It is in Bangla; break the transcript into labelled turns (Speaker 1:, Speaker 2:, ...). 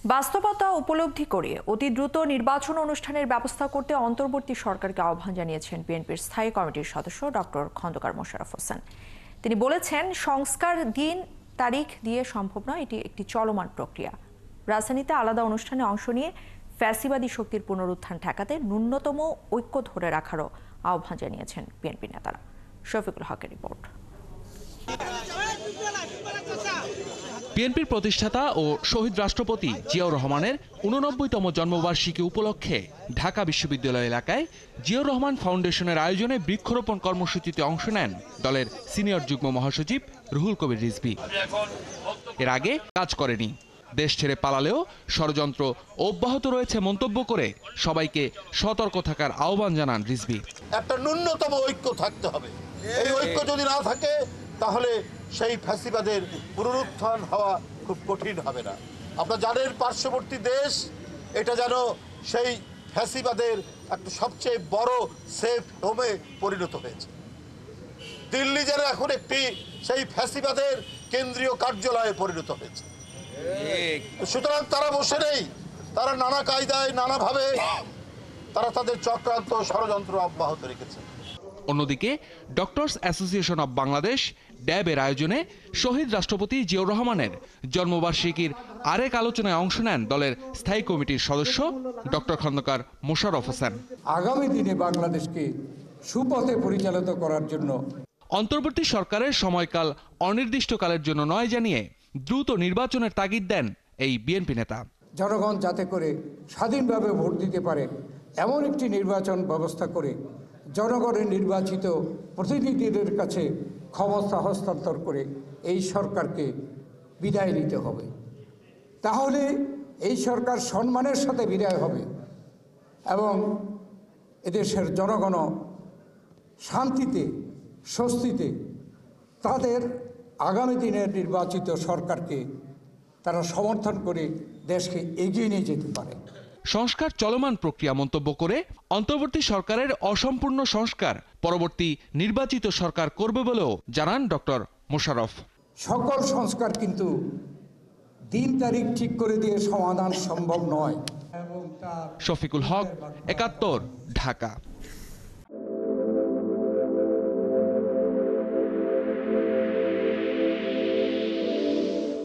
Speaker 1: বাস্তবতা উপলব্ধি করে অতি দ্রুত নির্বাচন অনুষ্ঠানের ব্যবস্থা করতে অন্তর্বর্তী সরকারকে আহ্বান জানিয়েছেন বিএনপির স্থায়ী কমিটির সদস্য ডক্টর খন্দকার মোশাররফ হোসেন। তিনি বলেছেন, সংস্কার দিন তারিখ দিয়ে সম্ভব নয়, এটি একটি চলমান প্রক্রিয়া। রাজধানীতে আলাদা অনুষ্ঠানে অংশ নিয়ে ফ্যাসিবাদী শক্তির পুনরুত্থান ঠেকাতে ন্যূনতম ঐক্য ধরে রাখারও আহ্বান জানিয়েছেন বিএনপি নেতারা। শফিকুল হকের রিপোর্ট।
Speaker 2: বিএনপির প্রতিষ্ঠাতা ও শহীদ রাষ্ট্রপতি জিয়াউর রহমানের ৮৯তম জন্মবার্ষিকী উপলক্ষে ঢাকা বিশ্ববিদ্যালয় এলাকায় জিয়াউর রহমান ফাউন্ডেশনের আয়োজনে বৃক্ষরোপণ কর্মসূচিতে অংশ নেন দলের সিনিয়র যুগ্ম মহাসচিব রুহুল কবির রিজভী। এর আগে কাজ করেনি, দেশ ছেড়ে পালালেও ষড়যন্ত্র অব্যাহত রয়েছে মন্তব্য করে সবাইকে সতর্ক থাকার আহ্বান জানান রিজভী।
Speaker 3: একটা ন্যূনতম ঐক্য থাকতে হবে। এই ঐক্য যদি না থাকে তাহলে সেই ফ্যাসিবাদের পুনরুত্থান হওয়া খুব কঠিন হবে না। আপনারা জানেন, পার্শ্ববর্তী দেশ এটা যেন সেই ফ্যাসিবাদের একটা সবচেয়ে বড় সেফ হোমে পরিণত হয়েছে। দিল্লি যেন এখন একটি সেই ফ্যাসিবাদের কেন্দ্রীয় কার্যালয়ে পরিণত হয়েছে। সুতরাং তারা বসে নেই, তারা নানা কায়দায় নানাভাবে তারা তাদের চক্রান্ত ষড়যন্ত্র অব্যাহত রেখেছে।
Speaker 2: অন্যদিকে ডক্টরস অ্যাসোসিয়েশন অব বাংলাদেশ ড্যাবের আয়োজনে শহীদ রাষ্ট্রপতি জিয়াউর রহমানের জন্মবার্ষিকীর আরেক আলোচনায় অংশ নেন দলের স্থায়ী কমিটির সদস্য ডক্টর খন্দকার মোশাররফ হোসেন।
Speaker 4: আগামী দিনে বাংলাদেশকে সুপথে পরিচালিত করার জন্য
Speaker 2: অন্তর্বর্তী সরকারের সময়কাল অনির্দিষ্টকালের জন্য নয় জানিয়ে দ্রুত নির্বাচনের তাগিদ দেন এই বিএনপি নেতা।
Speaker 4: জনগণ যাতে করে স্বাধীনভাবে ভোট দিতে পারে এমন একটি নির্বাচন ব্যবস্থা করে জনগণের নির্বাচিত প্রতিনিধিদের কাছে ক্ষমতা হস্তান্তর করে এই সরকারকে বিদায় নিতে হবে। তাহলে এই সরকার সম্মানের সাথে বিদায় হবে এবং এদেশের জনগণ শান্তিতে স্বস্তিতে তাদের আগামী দিনের নির্বাচিত সরকারকে তারা সমর্থন করে দেশকে এগিয়ে নিয়ে যেতে পারে।
Speaker 2: সংস্কার চলমান প্রক্রিয়া মন্তব্য করে অন্তর্বর্তী সরকারের অসম্পূর্ণ সংস্কার পরবর্তী নির্বাচিত সরকার করবে বলেও জানান ডক্টর মোশাররফ।
Speaker 4: সকল সংস্কার কিন্তু দিন তারিখ ঠিক করে দিয়ে সমাধান সম্ভব নয়।
Speaker 2: শফিকুল হক, ৭১, ঢাকা।